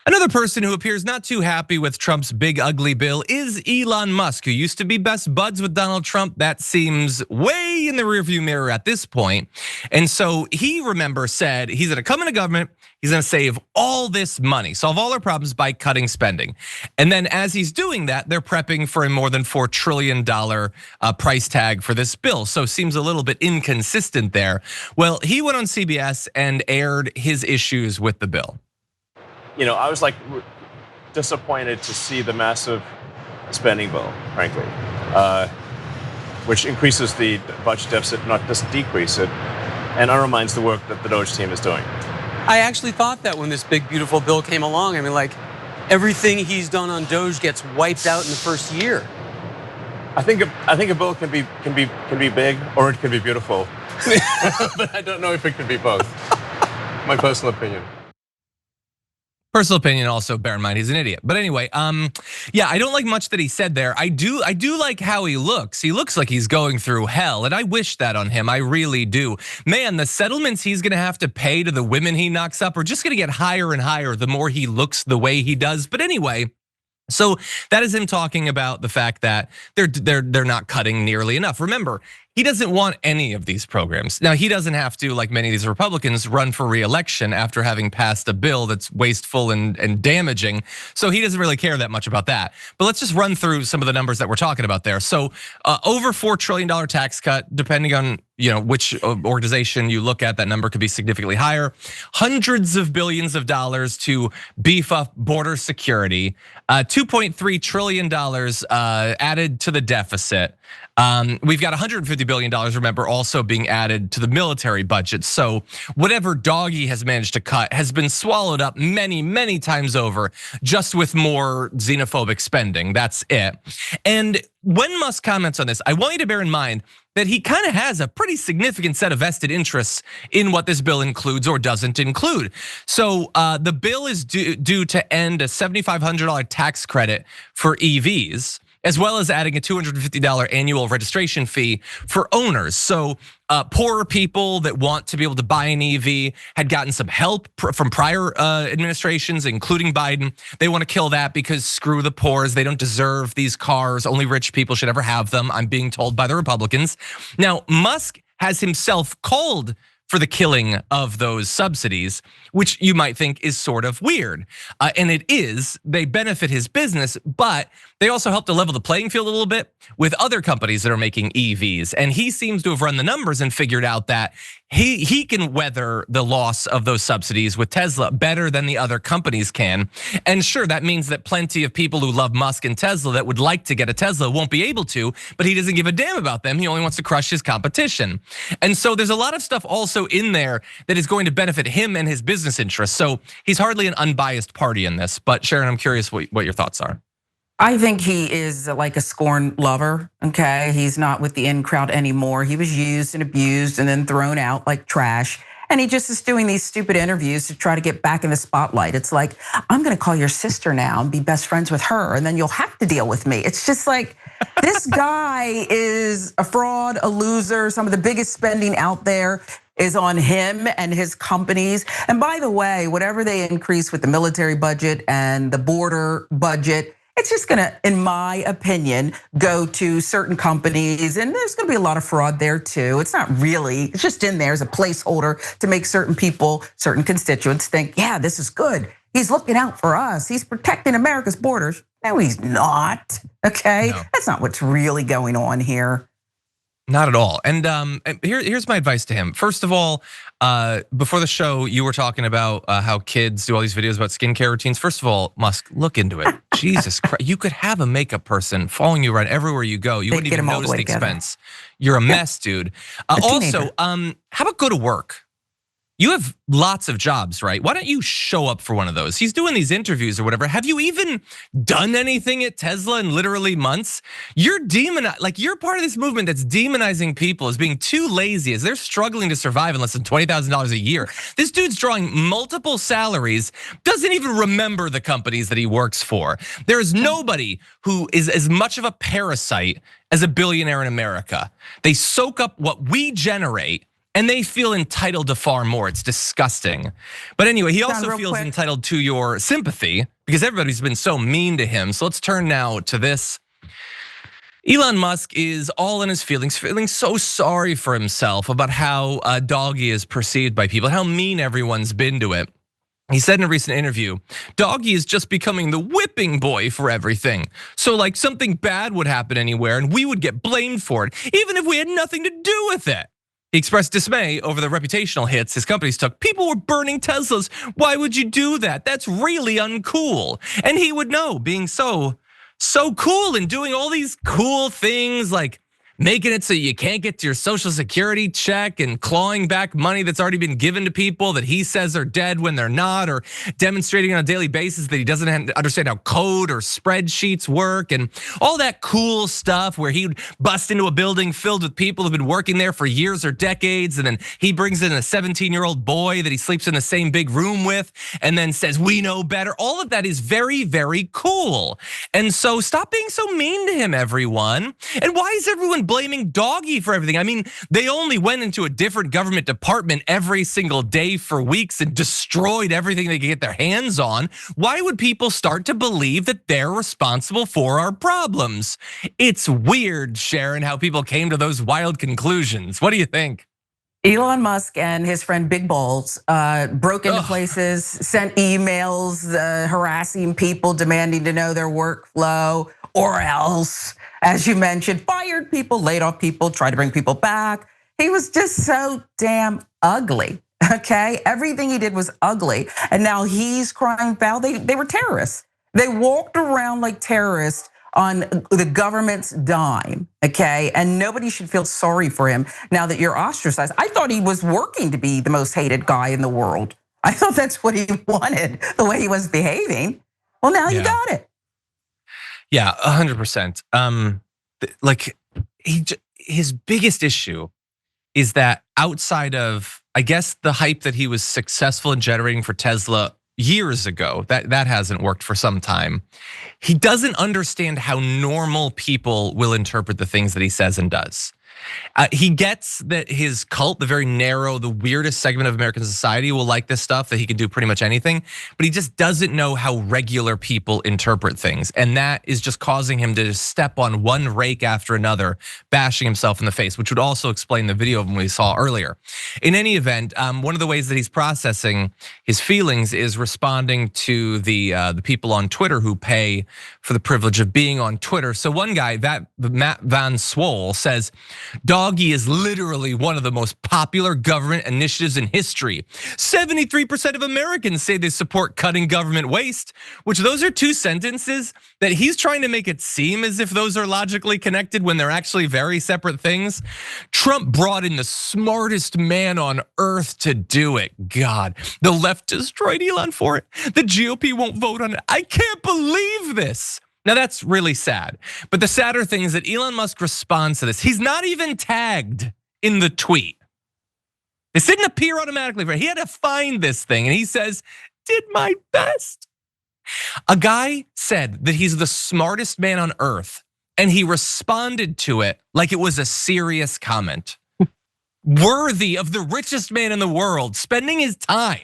Another person who appears not too happy with Trump's big ugly bill is Elon Musk, who used to be best buds with Donald Trump. That seems way in the rearview mirror at this point. And so he, remember, said he's gonna come into government, he's gonna save all this money, solve all our problems by cutting spending. And then as he's doing that, they're prepping for a more than $4 trillion price tag for this bill. So seems a little bit inconsistent there. Well, he went on CBS and aired his issues with the bill. I was like disappointed to see the massive spending bill, frankly, which increases the budget deficit, not just decrease it, and undermines the work that the Doge team is doing. I actually thought that when this big, beautiful bill came along. I mean, like, everything he's done on Doge gets wiped out in the first year. I think a bill can be big or it can be beautiful, but I don't know if it can be both. My personal opinion. Personal opinion, also bear in mind he's an idiot. But anyway, yeah, I don't like much that he said there. I do like how he looks. He looks like he's going through hell, and I wish that on him. I really do. Man, the settlements he's gonna have to pay to the women he knocks up are just gonna get higher and higher the more he looks the way he does. But anyway. So that is him talking about the fact that they're not cutting nearly enough. Remember, he doesn't want any of these programs. Now, he doesn't have to, like many of these Republicans, run for re-election after having passed a bill that's wasteful and damaging. So he doesn't really care that much about that. But let's just run through some of the numbers that we're talking about there. So over $4 trillion tax cut, depending on which organization you look at, that number could be significantly higher. Hundreds of billions of dollars to beef up border security. $2.3 trillion added to the deficit. We've got $150 billion, remember, also being added to the military budget. So whatever doggy has managed to cut has been swallowed up many, many times over, just with more xenophobic spending. That's it. And when Musk comments on this, I want you to bear in mind that he kind of has a pretty significant set of vested interests in what this bill includes or doesn't include. So the bill is due to end a $7,500 tax credit for EVs, as well as adding a $250 annual registration fee for owners. So poorer people that want to be able to buy an EV had gotten some help from prior administrations, including Biden. They want to kill that because screw the poors. They don't deserve these cars. Only rich people should ever have them, I'm being told by the Republicans. Now, Musk has himself called for the killing of those subsidies, which you might think is sort of weird. And it is, they benefit his business, but they also help to level the playing field a little bit with other companies that are making EVs. And he seems to have run the numbers and figured out that he can weather the loss of those subsidies with Tesla better than the other companies can. And sure, that means that plenty of people who love Musk and Tesla that would like to get a Tesla won't be able to, but he doesn't give a damn about them. He only wants to crush his competition. And so there's a lot of stuff also in there that is going to benefit him and his business interests. So he's hardly an unbiased party in this. But Sharon, I'm curious what your thoughts are. I think he is like a scorn lover, okay? He's not with the in crowd anymore. He was used and abused and then thrown out like trash. And he just is doing these stupid interviews to try to get back in the spotlight. It's like, I'm gonna call your sister now and be best friends with her, and then you'll have to deal with me. It's just like, this guy is a fraud, a loser. Some of the biggest spending out there is on him and his companies. And by the way, whatever they increase with the military budget and the border budget, it's just gonna, in my opinion, go to certain companies, and there's gonna be a lot of fraud there too. It's not really, it's just in there as a placeholder to make certain people, certain constituents think, yeah, this is good. He's looking out for us. He's protecting America's borders. No, he's not, okay? No. That's not what's really going on here. Not at all. And here's my advice to him. First of all, before the show, you were talking about how kids do all these videos about skincare routines. First of all, Musk, look into it. Jesus Christ, you could have a makeup person following you around everywhere you go. You wouldn't even notice the expense. You're a mess, dude. Also, how about go to work? You have lots of jobs, right? Why don't you show up for one of those? He's doing these interviews or whatever. Have you even done anything at Tesla in literally months? You're you're part of this movement that's demonizing people as being too lazy, as they're struggling to survive on less than $20,000 a year. This dude's drawing multiple salaries, doesn't even remember the companies that he works for. There is nobody who is as much of a parasite as a billionaire in America. They soak up what we generate And they feel entitled to far more. It's disgusting. But anyway, he also feels entitled to your sympathy because everybody's been so mean to him. So let's turn now to this. Elon Musk is all in his feelings, feeling so sorry for himself about how Doggy is perceived by people, how mean everyone's been to it. He said in a recent interview, Doggy is just becoming the whipping boy for everything. So like something bad would happen anywhere and we would get blamed for it, even if we had nothing to do with it. He expressed dismay over the reputational hits his companies took. People were burning Teslas. Why would you do that? That's really uncool. And he would know, being so cool and doing all these cool things like making it so you can't get to your social security check and clawing back money that's already been given to people that he says are dead when they're not, or demonstrating on a daily basis that he doesn't understand how code or spreadsheets work and all that cool stuff where he would bust into a building filled with people who've been working there for years or decades, and then he brings in a 17-year-old boy that he sleeps in the same big room with and then says, we know better. All of that is very, very cool. And so stop being so mean to him, everyone. And why is everyone blaming Doggy for everything? I mean, they only went into a different government department every single day for weeks and destroyed everything they could get their hands on. Why would people start to believe that they're responsible for our problems? It's weird, Sharon, how people came to those wild conclusions. What do you think? Elon Musk and his friend Big Balls broke into places, sent emails harassing people, demanding to know their workflow, or else, as you mentioned, fired people, laid off people, tried to bring people back. He was just so damn ugly, okay? Everything he did was ugly. And now he's crying foul. They were terrorists. They walked around like terrorists on the government's dime, okay? And nobody should feel sorry for him now that you're ostracized. I thought he was working to be the most hated guy in the world. I thought that's what he wanted, the way he was behaving. Well, now you got it. Yeah, 100%. Like his biggest issue is that outside of, I guess, the hype that he was successful in generating for Tesla years ago, that hasn't worked for some time. He doesn't understand how normal people will interpret the things that he says and does. He gets that his cult, the very narrow, the weirdest segment of American society, will like this stuff, that he can do pretty much anything, but he just doesn't know how regular people interpret things. And that is just causing him to step on one rake after another, bashing himself in the face, which would also explain the video of him we saw earlier. In any event, one of the ways that he's processing his feelings is responding to the people on Twitter who pay for the privilege of being on Twitter. So one guy, Matt Van Swole, says, Doggy is literally one of the most popular government initiatives in history. 73% of Americans say they support cutting government waste, which those are two sentences that he's trying to make it seem as if those are logically connected when they're actually very separate things. Trump brought in the smartest man on earth to do it. God, the left destroyed Elon for it. The GOP won't vote on it. I can't believe this. Now that's really sad. But the sadder thing is that Elon Musk responds to this. He's not even tagged in the tweet. This didn't appear automatically for him. He had to find this thing, and he says, did my best. A guy said that he's the smartest man on earth, and he responded to it like it was a serious comment. Worthy of the richest man in the world, spending his time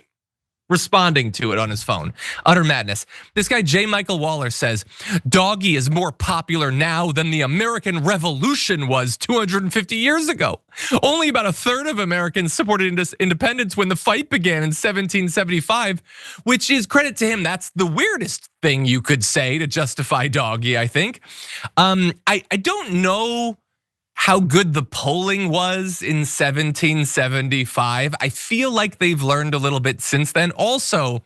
responding to it on his phone. Utter madness. This guy, J. Michael Waller, says, Doggy is more popular now than the American Revolution was 250 years ago. Only about a third of Americans supported independence when the fight began in 1775, which is, credit to him, that's the weirdest thing you could say to justify Doggy, I think. I don't know how good the polling was in 1775. I feel like they've learned a little bit since then. Also,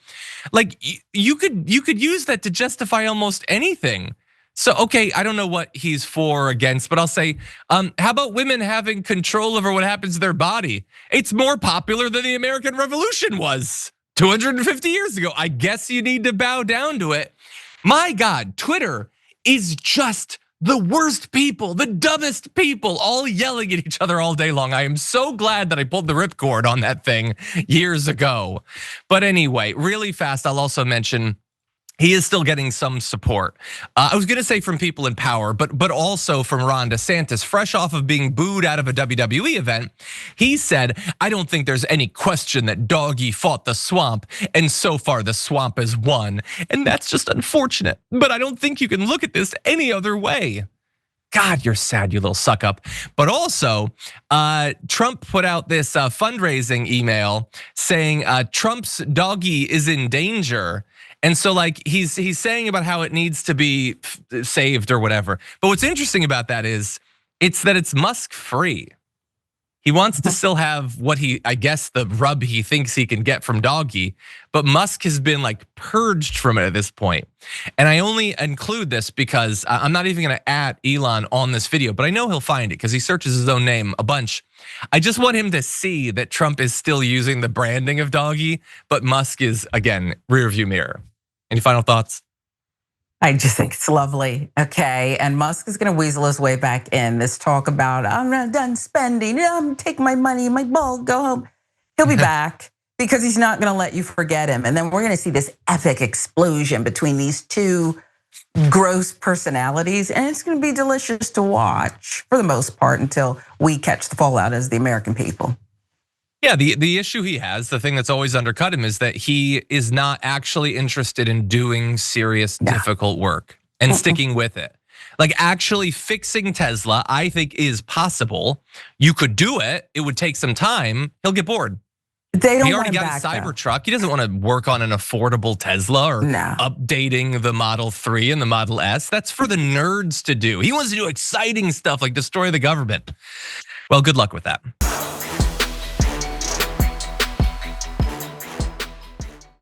like you could use that to justify almost anything. So, okay, I don't know what he's for or against, but I'll say, how about women having control over what happens to their body? It's more popular than the American Revolution was 250 years ago. I guess you need to bow down to it. My God, Twitter is just the worst people, the dumbest people, all yelling at each other all day long. I am so glad that I pulled the ripcord on that thing years ago. But anyway, really fast, I'll also mention he is still getting some support. I was gonna say from people in power, but also from Ron DeSantis, fresh off of being booed out of a WWE event. He said, "I don't think there's any question that Doggy fought the swamp, and so far the swamp has won." And that's just unfortunate, but I don't think you can look at this any other way. God, you're sad, you little suck up. But also, Trump put out this fundraising email saying Trump's doggy is in danger. And so like he's saying about how it needs to be saved or whatever. But what's interesting about that is it's that it's Musk free. He wants to still have what I guess the rub he thinks he can get from doggy, but Musk has been like purged from it at this point. And I only include this because I'm not even gonna at Elon on this video, but I know he'll find it because he searches his own name a bunch. I just want him to see that Trump is still using the branding of doggy, but Musk is, again, rear view mirror. Any final thoughts? I just think it's lovely, okay? And Musk is gonna weasel his way back in. This talk about, I'm not done spending, I'm taking my money, my ball, go home. He'll be back because he's not gonna let you forget him. And then we're gonna see this epic explosion between these two gross personalities. And it's gonna be delicious to watch for the most part until we catch the fallout as the American people. Yeah, the issue he has, the thing that's always undercut him is that he is not actually interested in doing serious, difficult work and sticking with it. Like actually fixing Tesla, I think is possible. You could do it, it would take some time, he'll get bored. He already got a Cybertruck. He doesn't want to work on an affordable Tesla or updating the Model 3 and the Model S. That's for the nerds to do. He wants to do exciting stuff like destroy the government. Well, good luck with that.